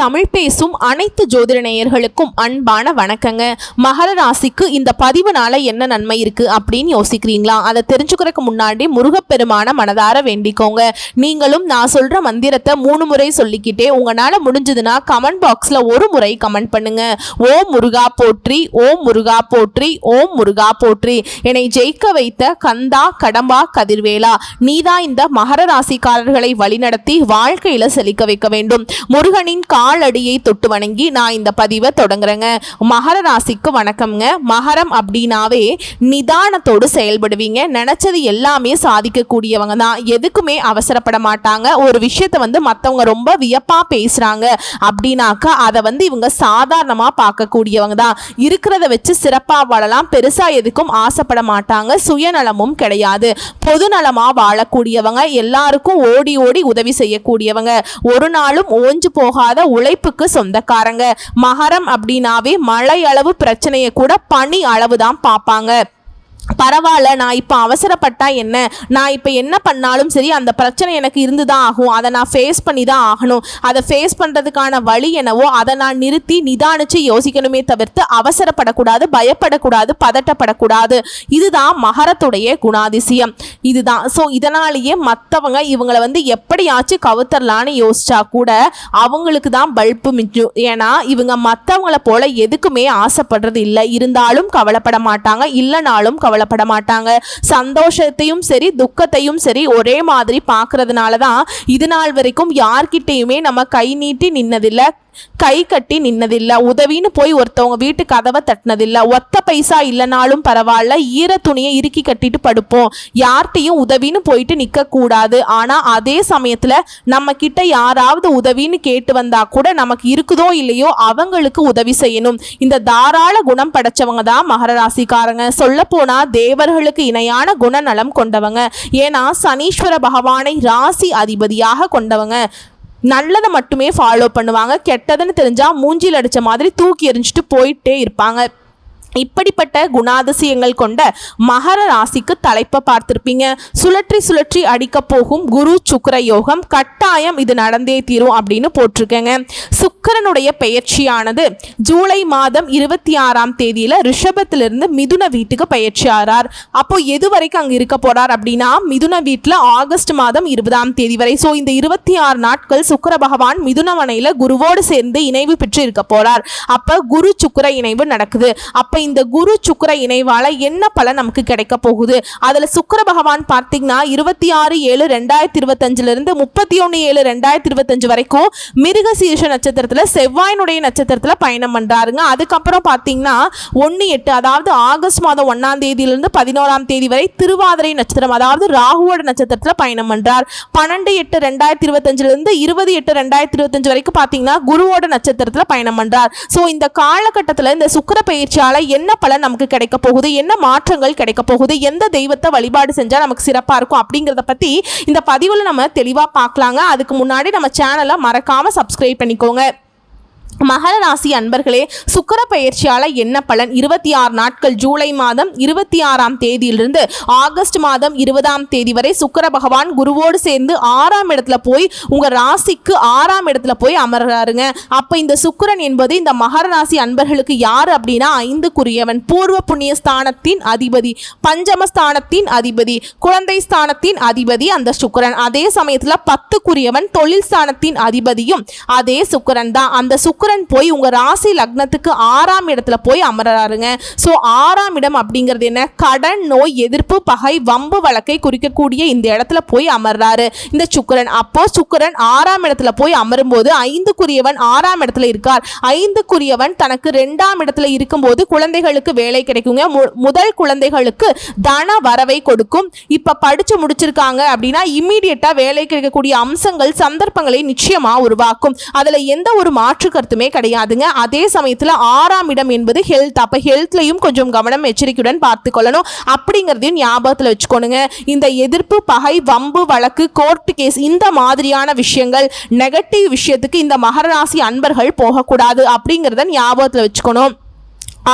தமிழ் பேசும் அனைத்து ஜோதிட நேயர்களுக்கும் அன்பான வணக்கங்க. மகர ராசிக்கு இந்த பதிவுனால என்ன நன்மை இருக்கு அப்படின்னு யோசிக்கிறீங்களா? அதை தெரிஞ்சுக்கிறதுக்கு முன்னாடி முருகப்பெருமான மனதார வேண்டிக்கோங்க. நீங்களும் நான் சொல்ற மந்திரத்தை 3 முறை சொல்லிக்கிட்டே உங்களால முடிஞ்சதுன்னா கமெண்ட் பாக்ஸ்ல ஒரு முறை கமெண்ட் பண்ணுங்க. ஓம் முருகா போற்றி, ஓம் முருகா போற்றி, ஓம் முருகா போற்றி. என்னை ஜெயிக்க வைத்த கந்தா கடம்பா கதிர்வேலா, நீதான் இந்த மகர ராசிக்காரர்களை வழிநடத்தி வாழ்க்கையில செழிக்க வைக்க வேண்டும். முருகனின் காலடியை தொட்டு வணங்கி நான் இந்த பதிவை தொடங்குறேங்க. மகர ராசிக்கு வணக்கம்ங்க. மகரம் அப்படின்னாவே நிதானத்தோடு செயல்படுவீங்க. நினைச்சது எல்லாமே சாதிக்கக்கூடியவங்க தான். எதுக்குமே அவசரப்பட மாட்டாங்க. ஒரு விஷயத்தை மற்றவங்க ரொம்ப வியப்பா பேசுறாங்க அப்படின்னாக்கா அதை இவங்க சாதாரணமா பார்க்கக்கூடியவங்க தான். இருக்கிறத வச்சு சிறப்பா வாழலாம். பெருசா எதுக்கும் ஆசைப்பட மாட்டாங்க. சுயநலமும் கிடையாது. பொதுநலமா வாழக்கூடியவங்க. எல்லாருக்கும் ஓடி ஓடி உதவி செய்யக்கூடியவங்க. ஒரு நாளும் ஓஞ்சு போகாத உழைப்புக்கு சொந்தக்காரங்க. மகரம் அப்படின்னாவே மழை அளவு பிரச்சனையை கூட பனி அளவு தான் பார்ப்பாங்க. பரவாயில்ல, நான் இப்போ அவசரப்பட்டா என்ன, நான் இப்போ என்ன பண்ணாலும் சரி அந்த பிரச்சனை எனக்கு இருந்து தான் ஆகும், அதை நான் ஃபேஸ் பண்ணி தான் ஆகணும். அதை ஃபேஸ் பண்ணுறதுக்கான வழி என்னவோ அதை நான் நிறுத்தி நிதானித்து யோசிக்கணுமே தவிர்த்து அவசரப்படக்கூடாது, பயப்படக்கூடாது, பதட்டப்படக்கூடாது. இதுதான் மகரத்துடைய குணாதிசயம். இதுதான். ஸோ இதனாலேயே மற்றவங்க இவங்களை எப்படியாச்சும் கவுத்தரலான்னு யோசிச்சா கூட அவங்களுக்கு தான் பல்பு மிஞ்சும். ஏன்னா இவங்க மற்றவங்கள போல எதுக்குமே ஆசைப்படுறது இல்லை. இருந்தாலும் கவலைப்பட மாட்டாங்க, இல்லைனாலும் கவலைப்பட மாட்டாங்க. சந்தோஷத்தையும் சரி துக்கத்தையும் சரி ஒரே மாதிரி பார்க்கறதுனால தான் இது நாள் வரைக்கும் யார்கிட்டையுமே நம்ம கை நீட்டி நின்னதில்லை, கை கட்டி நின்னதில்லை. உதவின்னு போய் ஒருத்தவங்க வீட்டு கதவை தட்டினதில்லை. ஒத்த பைசா இல்லைனாலும் பரவாயில்ல, ஈர துணியை இறுக்கி கட்டிட்டு படுப்போம். யார்கிட்டையும் உதவின்னு போயிட்டு நிற்க கூடாது. ஆனால் அதே சமயத்தில் நம்ம கிட்ட யாராவது உதவின்னு கேட்டு வந்தா கூட நமக்கு இருக்குதோ இல்லையோ அவங்களுக்கு உதவி செய்யணும். இந்த தாராள குணம் படைச்சவங்க தான் மகர ராசிக்காரங்க. சொல்ல போனா தேவர்களுக்கு இணையான குணநலம் கொண்டவங்க. ஏன்னா சனீஸ்வர பகவானை ராசி அதிபதியாக கொண்டவங்க. நல்லதை மட்டுமே ஃபாலோ பண்ணுவாங்க. கெட்டதுன்னு தெரிஞ்சா மூஞ்சில் அடிச்ச மாதிரி தூக்கி எறிஞ்சிட்டு போயிட்டே இருப்பாங்க. இப்படிப்பட்ட குணாதிசயங்கள் கொண்ட மகர ராசிக்கு தலைப்பை பார்த்திருப்பீங்க. சுழற்றி சுழற்றி அடிக்க போகும் குரு சுக்கிர யோகம், கட்டாயம் இது நடந்தே தீரும் அப்படின்னு போட்டிருக்கேங்க. சுக்கிரனுடைய பெயர்ச்சியானது ஜூலை மாதம் 26ஆம் தேதியில ரிஷபத்திலிருந்து மிதுன வீட்டுக்கு பயிற்சி ஆறார். அப்போ எது வரைக்கும் அங்க இருக்க போறார் அப்படின்னா மிதுன வீட்டுல ஆகஸ்ட் மாதம் 20ஆம் தேதி வரை. ஸோ இந்த 26 நாட்கள் சுக்கிர பகவான் மிதுனவனையில குருவோடு சேர்ந்து இணைவு பெற்று இருக்க போறார். அப்ப குரு சுக்கிர இணைவு நடக்குது. அப்ப இந்த குரு சுக்கிர இணைவால என்ன பலன் நமக்கு கிடைக்க போகுது? அதுல சுக்கிர பகவான் பார்த்தீங்கன்னா 26/7/2025 இருந்து 31/7/2025 வரைக்கும் மிருகசீரிஷ நட்சத்திரத்துல செவ்வாயினுடைய நட்சத்திரத்துல பயணம் பண்றாருங்க. அதுக்கப்புறம் பார்த்தீங்கன்னா 1/8 அதாவது ஆகஸ்ட் மாதம் 1ஆம் தேதியிலிருந்து 11ஆம் தேதி வரை திருவாதிரை நட்சத்திரம் அதாவது ராகுவோட நட்சத்திரத்துல பயணம் பண்றார். 12/8/2025 இருந்து 20/8/2025 வரைக்கும் பார்த்தீங்கன்னா குருவோட நட்சத்திரத்துல பயணம் பண்றார். ஸோ இந்த காலகட்டத்தில் இந்த சுக்கிர பயிற்சியால என்ன பலன் நமக்கு கிடைக்க போகுது, என்ன மாற்றங்கள் கிடைக்க போகுது, எந்த தெய்வத்தை வழிபாடு செஞ்சா நமக்கு சிறப்பா இருக்கும் அப்படிங்கறத பத்தி இந்த பதிவுல நம்ம தெளிவா பார்க்கலாங்க. அதுக்கு முன்னாடி நம்ம சேனலை மறக்காம சப்ஸ்கிரைப் பண்ணிக்கோங்க. மகர ராசி அன்பர்களே, சுக்கிர பயிற்சியால என்ன பலன்? 26 நாட்கள் ஜூலை மாதம் 26ஆம் தேதியிலிருந்து ஆகஸ்ட் மாதம் 20ஆம் தேதி வரை சுக்கிர பகவான் குருவோடு சேர்ந்து 6ஆம் இடத்துல போய் உங்க ராசிக்கு 6ஆம் இடத்துல போய் அமர்றாருங்க. அப்ப இந்த சுக்கிரன் என்பது இந்த மகர ராசி அன்பர்களுக்கு யாரு அப்படின்னா 5க்குரியவன், பூர்வ புண்ணிய ஸ்தானத்தின் அதிபதி, பஞ்சமஸ்தானத்தின் அதிபதி, குழந்தை ஸ்தானத்தின் அதிபதி அந்த சுக்கிரன். அதே சமயத்துல 10க்குரியவன் தொழில் ஸ்தானத்தின் அதிபதியும் அதே சுக்கிரன் தான். அந்த சுக்கிரன் போய் உங்க ராசி லக்னத்துக்கு 6ஆம் இடத்துல போய் அமர்றாருங்க. சோ 6ஆம் இடம் அப்படிங்கிறது என்ன? கடன், நோய், எதிர்ப்பு, பகை, வம்பு வழக்கை குறிக்கக்கூடிய இந்த இடத்துல போய் அமர்றாரு இந்த சுக்கிரன். அப்போ சுக்கிரன் 6ஆம் இடத்துல போய் அமரும் போது 5க்குரியவன் 6ஆம் இடத்துல இருக்கார். 5க்குரியவன் தனக்கு 2ஆம் இடத்துல இருக்கும்போது குழந்தைகளுக்கு வேலை கிடைக்குங்க. முதல் குழந்தைகளுக்கு தன வரவை கொடுக்கும். இப்ப படிச்சு முடிச்சிருக்காங்க அப்படின்னா இம்மீடியட்டா வேலை கிடைக்கக்கூடிய அம்சங்கள் சந்தர்ப்பங்களை நிச்சயமா உருவாக்கும். அதுல எந்த ஒரு மாற்று கருத்து கிடையாதுங்க. அதே சமயத்துல 6ஆம் இடம் என்பது ஹெல்த். அப்ப ஹெல்த்லயும் கொஞ்சம் கவனம் எச்சரிக்கையுடன் பார்த்து கொள்ளணும் அப்படிங்கறதையும் ஞாபகத்துல வச்சுக்கோங்க. இந்த எதிர்ப்பு, பகை, வம்பு வழக்கு, கோர்ட் கேஸ் இந்த மாதிரியான விஷயங்கள் நெகட்டிவ் விஷயத்துக்கு இந்த மகர ராசி அன்பர்கள் போகக்கூடாது அப்படிங்கறத ஞாபகத்துல வச்சுக்கணும்.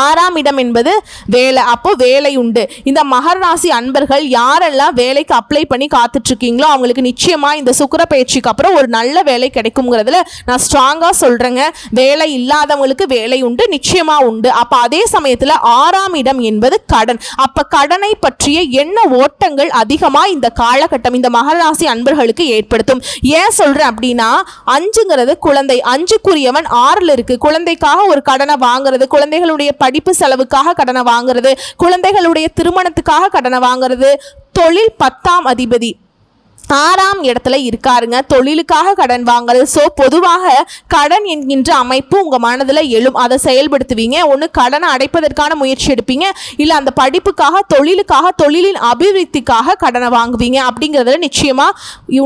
ஆறாம் இடம் என்பது வேலை. அப்போ வேலை உண்டு. இந்த மகர ராசி அன்பர்கள் யாரெல்லாம் வேலைக்கு அப்ளை பண்ணி காத்துட்டு இருக்கீங்களோ அவங்களுக்கு நிச்சயமா இந்த சுக்கிர பயிற்சிக்கு அப்புறம் ஒரு நல்ல வேலை கிடைக்கும்ங்கிறதுல நான் ஸ்ட்ராங்கா சொல்றேங்க. வேலை இல்லாதவங்களுக்கு வேலை உண்டு, நிச்சயமா உண்டு. அப்ப அதே சமயத்துல ஆறாம் இடம் என்பது கடன். அப்ப கடனை பற்றிய எண்ண ஓட்டங்கள் அதிகமா இந்த காலகட்டம் இந்த மகர ராசி அன்பர்களுக்கு ஏற்படுத்தும். ஏன் சொல்றேன் அப்படின்னா, அஞ்சுங்கிறது குழந்தை. அஞ்சுக்குரியவன் ஆறுல இருக்கு. குழந்தைக்காக ஒரு கடனை வாங்குறது, குழந்தைகளுடைய படிப்பு செலவுக்காக கடனை வாங்குறது, குழந்தைகளுடைய திருமணத்துக்காக கடனை வாங்குறது. தொழில் 10ஆம் அதிபதி 6ஆம் இடத்துல இருக்காருங்க. தொழிலுக்காக கடன் வாங்குறது. ஸோ பொதுவாக கடன் என்கின்ற அமைப்பு உங்க மனதில் எழும். அதை செயல்படுத்துவீங்க. ஒன்று கடனை அடைப்பதற்கான முயற்சி எடுப்பீங்க, இல்லை அந்த படிப்புக்காக தொழிலுக்காக தொழிலின் அபிவிருத்திக்காக கடனை வாங்குவீங்க. அப்படிங்கிறதுல நிச்சயமா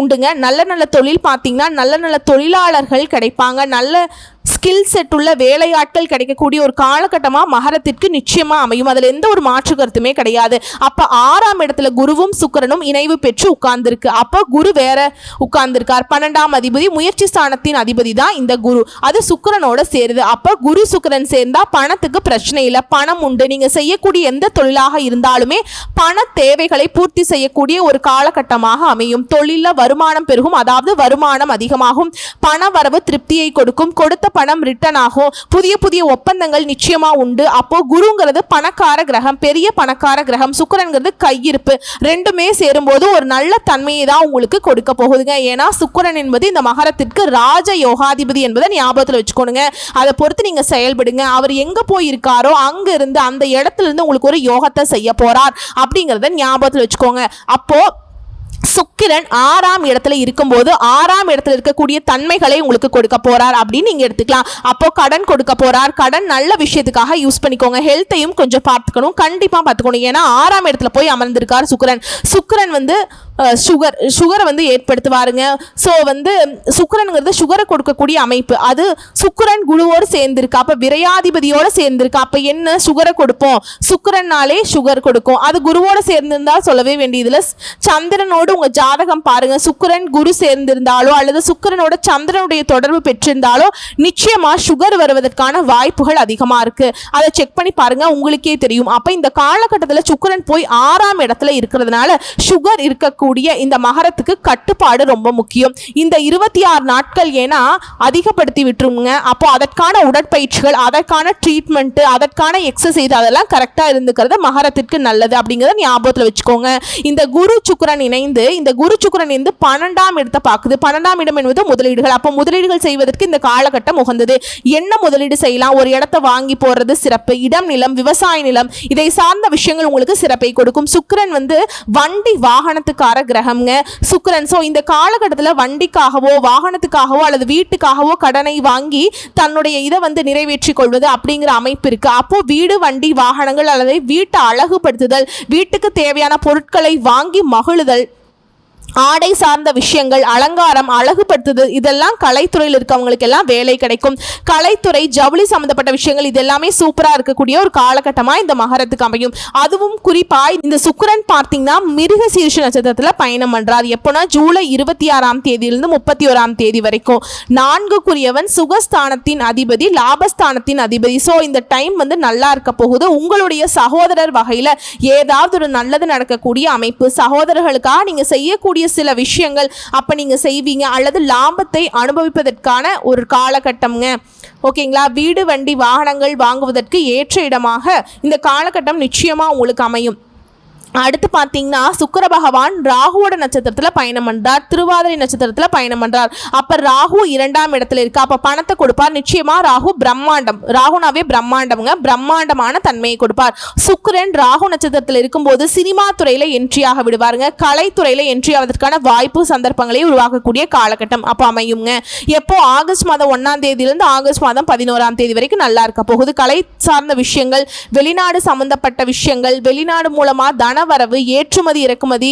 உண்டுங்க. நல்ல நல்ல தொழில் பார்த்தீங்கன்னா நல்ல நல்ல தொழிலாளர்கள் கிடைப்பாங்க. நல்ல ஸ்கில் செட் உள்ள வேலையாட்கள் கிடைக்கக்கூடிய ஒரு காலகட்டமாக மகரத்திற்கு நிச்சயமாக அமையும். அதில் எந்த ஒரு மாற்று கருத்துமே கிடையாது. அப்போ 6ஆம் இடத்துல குருவும் சுக்கிரனும் இணைவு பெற்று உட்கார்ந்துருக்கு. அப்போ குரு வேற உட்கார்ந்துருக்கார். 12ஆம் அதிபதி முயற்சி ஸ்தானத்தின் அதிபதி தான் இந்த குரு. அது சுக்கிரனோட சேருது. அப்போ குரு சுக்கிரன் சேர்ந்தா பணத்துக்கு பிரச்சனை இல்லை, பணம் உண்டு. நீங்கள் செய்யக்கூடிய எந்த தொழிலாக இருந்தாலுமே பண தேவைகளை பூர்த்தி செய்யக்கூடிய ஒரு காலகட்டமாக அமையும். தொழிலில் வருமானம் பெருகும், அதாவது வருமானம் அதிகமாகும். பண வரவு திருப்தியை கொடுக்கும். கொடுத்த பணம் ரிட்டர்ன் ஆகும். புதிய புதிய ஒப்பந்தங்கள் நிச்சயமா உண்டு. அப்போ குருங்கிறது பணக்கார கிரகம், பெரிய பணக்கார கிரகம். சுக்கிரன்கிறது கையிருப்பு. ரெண்டுமே சேரும்போது ஒரு நல்ல தன்மையை தான் உங்களுக்கு கொடுக்க போகுதுங்க. ஏன்னா சுக்கிரன் என்பது இந்த மகரத்திற்கு ராஜ யோகாதிபதி என்பதை ஞாபகத்தில் வச்சுக்கோணுங்க. அதை பொறுத்து நீங்க செயல்படுங்க. அவர் எங்க போயிருக்காரோ அங்க இருந்து அந்த இடத்துல இருந்து உங்களுக்கு ஒரு யோகத்தை செய்ய போறார் அப்படிங்கிறத ஞாபகத்தில் வச்சுக்கோங்க. அப்போ சுக்கிரன் 6ஆம் இடத்துல இருக்கும்போது 6ஆம் இடத்துல இருக்கக்கூடிய தன்மைகளை உங்களுக்கு கொடுக்க போறார் அப்படின்னு நீங்க எடுத்துக்கலாம். அப்போ கடன் கொடுக்க போறார். கடன் நல்ல விஷயத்துக்காக யூஸ் பண்ணிக்கோங்க. ஹெல்த்தையும் கொஞ்சம் பார்த்துக்கணும், கண்டிப்பா பார்த்துக்கணும். ஏன்னா 6ஆம் இடத்துல போய் அமர்ந்திருக்கார் சுக்கிரன். சுக்கிரன் வந்து சுகரை வந்து ஏற்படுத்துவாருங்க. ஸோ வந்து சுக்கிரனுங்கிறது சுகரை கொடுக்கக்கூடிய அமைப்பு. அது சுக்கிரன் குருவோடு சேர்ந்திருக்கு. அப்போ விரையாதிபதியோடு சேர்ந்திருக்கு. அப்போ என்ன சுகரை கொடுப்போம், சுக்கிரனாலே சுகர் கொடுக்கும். அது குருவோடு சேர்ந்திருந்தா சொல்லவே வேண்டியதில்லை. சந்திரனோடு உங்க ஜாதகம் பாருங்க, சுக்கிரன் குரு சேர்ந்திருந்தாலோ அல்லது சுக்கிரனோட சந்திரனுடைய தொடர்பு பெற்றிருந்தாலோ நிச்சயமா சுகர் வருவதற்கான வாய்ப்புகள் அதிகமா இருக்கு. அதை செக் பண்ணி பாருங்க, உங்களுக்கே தெரியும். அப்ப இந்த காலகட்டத்தில் சுக்கிரன் போய் 6ஆம் இடத்துல இருக்கிறதுனால சுகர் இருக்கக்கூடிய இந்த மகரத்துக்கு கட்டுப்பாடு ரொம்ப முக்கியம். இந்த 26 நாட்கள் ஏன்னா அதிகப்படுத்தி விட்டுருங்க. அப்போ அதற்கான உடற்பயிற்சிகள், அதற்கான ட்ரீட்மெண்ட், அதற்கான எக்ஸசைஸ் அதெல்லாம் கரெக்டா இருந்துக்கிறது மகரத்திற்கு நல்லது அப்படிங்கிறத ஞாபகத்தில் வச்சுக்கோங்க. இந்த குரு சுக்கிரன் இணைந்து 12ஆம் இடத்தை பார்க்குது. 12ஆம் இடம் என்பது முதலீடுகள். அப்போ முதலீடுகள் செய்வதற்கு இந்த காலகட்டம் உகந்தது. என்ன முதலீடு செய்யலாம்? ஒரு இடத்தை வாங்கி போடுறது சிறப்பு. இடம், நிலம், விவசாய நிலம், இதை சார்ந்த விஷயங்கள் உங்களுக்கு சிறப்பை கொடுக்கும். சுக்கிரன் வந்து வண்டி வாகனத்துக்கார கிரகம்ங்க சுக்கிரன். சோ இந்த காலகட்டத்தில் வண்டிக்காகவோ வாகனத்துக்காகவோ அல்லது வீட்டுக்காகவோ கடனை வாங்கி தன்னுடைய இதை வந்து நிறைவேற்றிக் கொள்வது அப்படிங்கிற அமைப்பு இருக்கு. அப்போ வீடு, வண்டி, வாகனங்கள் அல்லது வீட்டை அழகுபடுத்துதல், வீட்டுக்கு தேவையான பொருட்களை வாங்கி மகிழுதல், ஆடை சார்ந்த விஷயங்கள், அலங்காரம், அழகுபடுத்துதல், இதெல்லாம் கலைத்துறையில் இருக்கவங்களுக்கு எல்லாம் வேலை கிடைக்கும். கலைத்துறை, ஜவுளி சம்பந்தப்பட்ட விஷயங்கள் இதெல்லாமே சூப்பரா இருக்கக்கூடிய ஒரு காலகட்டமா இந்த மகரத்துக்கு அமையும். அதுவும் குறிப்பா இந்த சுக்கிரன் பார்த்தீங்கன்னா மிருக சீர்ஷ நட்சத்திரத்துல பயணம் பண்றார். எப்போனா ஜூலை 26ஆம் தேதியிலிருந்து 31ஆம் தேதி வரைக்கும். 4க்குரியவன் சுகஸ்தானத்தின் அதிபதி, லாபஸ்தானத்தின் அதிபதி. ஸோ இந்த டைம் வந்து நல்லா இருக்க போகுது. உங்களுடைய சகோதரர் வகையில ஏதாவது ஒரு நல்லது நடக்கக்கூடிய அமைப்பு, சகோதரர்களுக்காக நீங்க செய்யக்கூடிய சில விஷயங்கள் அப்ப நீங்க செய்வீங்க அல்லது லாபத்தை அனுபவிப்பதற்கான ஒரு காலகட்டம்ங்க. ஓகேங்களா? வீடு, வண்டி, வாகனங்கள் வாங்குவதற்கு ஏற்ற இடமாக இந்த காலகட்டம் நிச்சயமா உங்களுக்கு அமையும். அடுத்து பார்த்தீங்கன்னா சுக்கிர பகவான் ராகுவோட நட்சத்திரத்தில் பயணம் பண்றார், திருவாதிரை நட்சத்திரத்தில் பயணம் பண்றார். அப்ப ராகு 2ஆம் இடத்துல இருக்கு. அப்ப பணத்தை கொடுப்பார். நிச்சயமா ராகு பிரம்மாண்டம், ராகுனாவே பிரம்மாண்டம்ங்க, பிரம்மாண்டமான தன்மையை கொடுப்பார். சுக்கிரன் ராகு நட்சத்திரத்தில் இருக்கும்போது சினிமா துறையில என்ட்ரியாக விடுவாருங்க. கலைத்துறையில என்ட்ரி ஆவதற்கான வாய்ப்பு, சந்தர்ப்பங்களை உருவாக்கக்கூடிய காலகட்டம் அப்போ அமையுங்க. எப்போ? ஆகஸ்ட் மாதம் 1ஆம் தேதியிலிருந்து ஆகஸ்ட் மாதம் 11ஆம் தேதி வரைக்கும் நல்லா இருக்க போகுது. கலை சார்ந்த விஷயங்கள், வெளிநாடு சம்பந்தப்பட்ட விஷயங்கள், வெளிநாடு மூலமா தன வரவு, ஏற்றுமதி இறக்குமதி,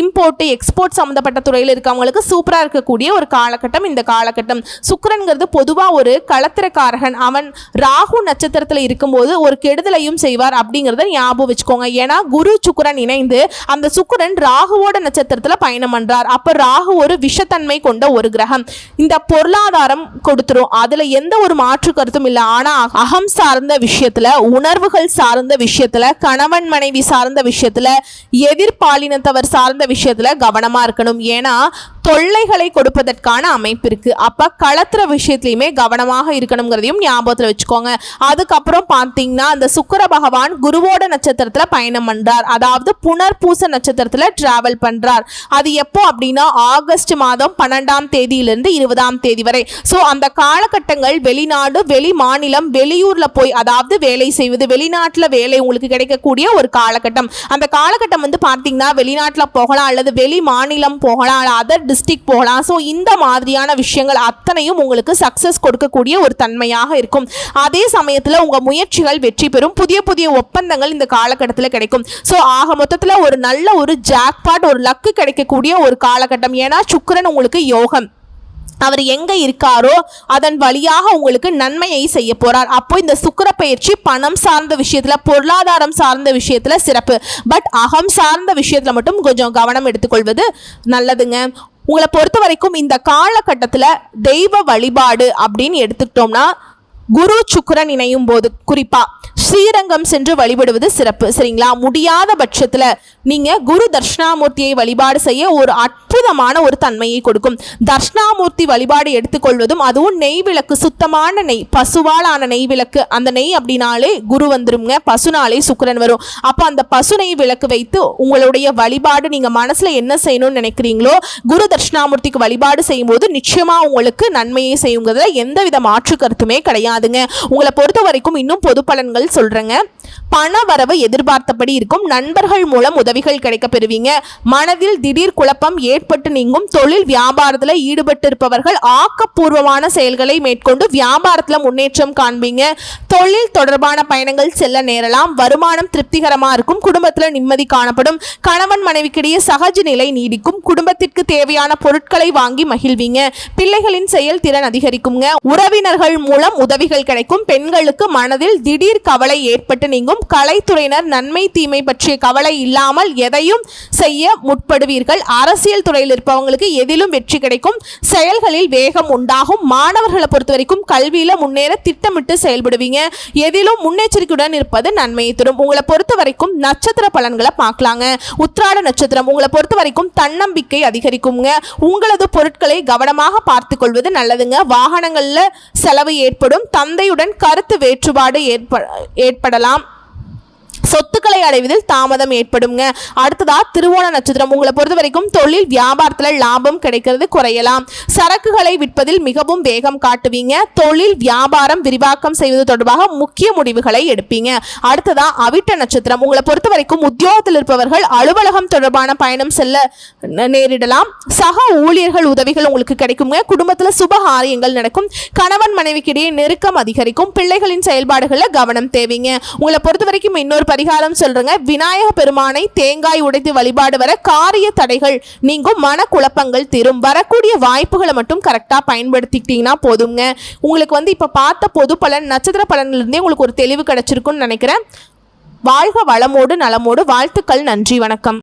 இம்போர்ட் எக்ஸ்போர்ட் சம்மந்தப்பட்ட துறையில் இருக்கவங்களுக்கு சூப்பராக இருக்கக்கூடிய ஒரு காலகட்டம் இந்த காலகட்டம். சுக்கிரன்கிறது பொதுவாக ஒரு களத்திரக்காரகன். அவன் ராகு நட்சத்திரத்தில் இருக்கும்போது ஒரு கெடுதலையும் செய்வார் அப்படிங்கிறத ஞாபகம் வச்சுக்கோங்க. ஏன்னா குரு சுக்கிரன் இணைந்து அந்த சுக்கிரன் ராகுவோட நட்சத்திரத்தில் பயணம் பண்றார். அப்போ ராகு ஒரு விஷத்தன்மை கொண்ட ஒரு கிரகம். இந்த பொருளாதாரம் கொடுத்துரும், அதுல எந்த ஒரு மாற்று கருத்தும் இல்லை. ஆனா அகம் சார்ந்த விஷயத்துல, உணர்வுகள் சார்ந்த விஷயத்துல, கணவன் மனைவி சார்ந்த விஷயத்துல, எதிர்பாலினத்தவர் சார்ந்த விஷயத்துல கவனமா இருக்கணும். ஏன்னா தொல்லைகளை கொடுப்பதற்கான அமைப்பு இருக்கு. அப்ப களத்திர விஷயத்திலையுமே கவனமாக இருக்கணுங்கிறதையும் ஞாபகத்துல வச்சுக்கோங்க. அதுக்கப்புறம் பார்த்தீங்கன்னா அந்த சுக்கிர பகவான் குருவோட நட்சத்திரத்துல பயணம் பண்றார். அதாவது புனர்பூச நட்சத்திரத்துல டிராவல் பண்றார். அது எப்போ அப்படின்னா ஆகஸ்ட் மாதம் 12ஆம் தேதியிலிருந்து 20ஆம் தேதி வரை. ஸோ அந்த காலகட்டங்கள் வெளிநாடு, வெளி மாநிலம், வெளியூர்ல போய் அதாவது வேலை செய்வது, வெளிநாட்டுல வேலை உங்களுக்கு கிடைக்கக்கூடிய ஒரு காலகட்டம். அந்த காலகட்டம் வந்து பார்த்தீங்கன்னா வெளிநாட்டில் போகலாம், அல்லது வெளி மாநிலம் போகலாம், அதர் டிஸ்ட்ரிக்ட் போகலாம். ஸோ இந்த மாதிரியான விஷயங்கள் அத்தனையும் உங்களுக்கு சக்சஸ் கொடுக்கக்கூடிய ஒரு தன்மையாக இருக்கும். அதே சமயத்தில் உங்கள் முயற்சிகள் வெற்றி பெறும். புதிய புதிய ஒப்பந்தங்கள் இந்த காலகட்டத்தில் கிடைக்கும். ஸோ ஆக மொத்தத்தில் ஒரு நல்ல ஒரு ஜாக்பாட், ஒரு லக்கு கிடைக்கக்கூடிய ஒரு காலகட்டம். ஏன்னா சுக்கிரன் உங்களுக்கு யோகம், அவர் எங்க இருக்காரோ அதன் வழியாக உங்களுக்கு நன்மையை செய்ய போறார். அப்போ இந்த சுக்கிர பயிற்சி பணம் சார்ந்த விஷயத்துல, பொருளாதாரம் சார்ந்த விஷயத்துல சிறப்பு. பட் அகம் சார்ந்த விஷயத்துல மட்டும் கொஞ்சம் கவனம் எடுத்துக்கொள்வது நல்லதுங்க. உங்களை பொறுத்த வரைக்கும் இந்த காலகட்டத்தில் தெய்வ வழிபாடு அப்படின்னு எடுத்துக்கிட்டோம்னா குரு சுக்கிரன் இணையும் போது குறிப்பா ஸ்ரீரங்கம் சென்று வழிபடுவது சிறப்பு. சரிங்களா? முடியாத பட்சத்துல நீங்க குரு தட்சிணாமூர்த்தியை வழிபாடு செய்ய ஒரு அற்புதமான ஒரு தன்மையை கொடுக்கும். தட்சிணாமூர்த்தி வழிபாடு எடுத்துக்கொள்வதும், அதுவும் நெய் விளக்கு, சுத்தமான நெய், பசுவாலான நெய் விளக்கு. அந்த நெய் அப்படின்னாலே குரு வந்துருங்க, பசுனாலே சுக்கிரன் வரும். அப்போ அந்த பசு நெய் விளக்கு வைத்து உங்களுடைய வழிபாடு நீங்க மனசுல என்ன செய்யணும்னு நினைக்கிறீங்களோ குரு தட்சிணாமூர்த்திக்கு வழிபாடு செய்யும் போது நிச்சயமா உங்களுக்கு நன்மையை செய்யுங்கிறதுல எந்தவித மாற்று கருத்துமே கிடையாதுங்க. உங்களை பொறுத்த வரைக்கும் இன்னும் பொது பலன்கள் சொல்றேங்க. பண வரவு எதிர்பார்த்தபடி இருக்கும். நண்பர்கள் மூலம் உதவிகள் கிடைக்க பெறுவீங்க. மனதில் திடீர் குழப்பம் ஏற்பட்டு நீங்கும். தொழில் வியாபாரத்தில் ஈடுபட்டு இருப்பவர்கள் ஆக்கப்பூர்வமான செயல்களை மேற்கொண்டு வியாபாரத்தில் முன்னேற்றம் காண்பீங்க. தொழில் தொடர்பான பயணங்கள் செல்ல நேரலாம். வருமானம் திருப்திகரமா இருக்கும். குடும்பத்தில் நிம்மதி காணப்படும். கணவன் மனைவிக்கிடையே சகஜ நிலை நீடிக்கும். குடும்பத்திற்கு தேவையான பொருட்களை வாங்கி மகிழ்வீங்க. பிள்ளைகளின் செயல் திறன் அதிகரிக்குங்க. உறவினர்கள் மூலம் உதவிகள் கிடைக்கும். பெண்களுக்கு மனதில் திடீர் கவலை ஏற்பட்டு நீங்கும். கலைத்துறையினர் நன்மை தீமை பற்றிய கவலை இல்லாமல் எதையும் செய்ய முற்படுவீர்கள். அரசியல் துறையில் இருப்பவங்களுக்கு எதிலும் வெற்றி கிடைக்கும். செயல்களில் வேகம் உண்டாகும். மாணவர்களை பொறுத்த வரைக்கும் கல்வியில முன்னேற திட்டமிட்டு செயல்படுவீங்க. எதிலும் முன்னெச்சரிக்கையுடன் இருப்பது நன்மையை தரும். உங்களை பொறுத்த வரைக்கும் நட்சத்திர பலன்களை பார்க்கலாங்க. உத்திராட நட்சத்திரம் உங்களை பொறுத்த வரைக்கும் தன்னம்பிக்கை அதிகரிக்குங்க. உங்களது பொருட்களை கவனமாக பார்த்துக் கொள்வது நல்லதுங்க. வாகனங்கள்ல செலவு ஏற்படும். தந்தையுடன் கருத்து வேறுபாடு ஏற்படலாம். சொத்துக்களை அடைவதில் தாமதம் ஏற்படுங்க. அடுத்ததா திருவோண நட்சத்திரம் உங்களை பொறுத்த வரைக்கும் தொழில் வியாபாரத்தில் லாபம் கிடைக்கிறது குறையலாம். சரக்குகளை விற்பதில் மிகவும் வேகம் காட்டுவீங்க. தொழில் வியாபாரம் விரிவாக்கம் செய்வது தொடர்பாக முக்கிய முடிவுகளை எடுப்பீங்க. அடுத்ததா அவிட்ட நட்சத்திரம் உங்களை பொறுத்த வரைக்கும் உத்தியோகத்தில் இருப்பவர்கள் அலுவலகம் தொடர்பான பயணம் செல்ல நேரிடலாம். சக ஊழியர்கள் உதவிகள் உங்களுக்கு கிடைக்குங்க. குடும்பத்தில் சுபகாரியங்கள் நடக்கும். கணவன் மனைவிக்கிடையே நெருக்கம் அதிகரிக்கும். பிள்ளைகளின் செயல்பாடுகளில் கவனம் தேவைங்க. உங்களை பொறுத்த வரைக்கும் இன்னொரு பரிகாரம் சொல்றேங்க. விநாயக பெருமானை தேங்காய் உடைத்து வழிபாடு வர காரிய தடைகள் நீங்கும். மன குழப்பங்கள் தீரும். வரக்கூடிய வாய்ப்புகளை மட்டும் கரெக்டா பயன்படுத்திக்கிட்டீங்கன்னா போதுங்க. உங்களுக்கு இப்ப பார்த்த பொது பலன், நட்சத்திர பலன்ல இருந்தே உங்களுக்கு ஒரு தெளிவு கிடைச்சிருக்கும்னு நினைக்கிறேன். வாழ்க வளமோடு நலமோடு. வாழ்த்துக்கள். நன்றி. வணக்கம்.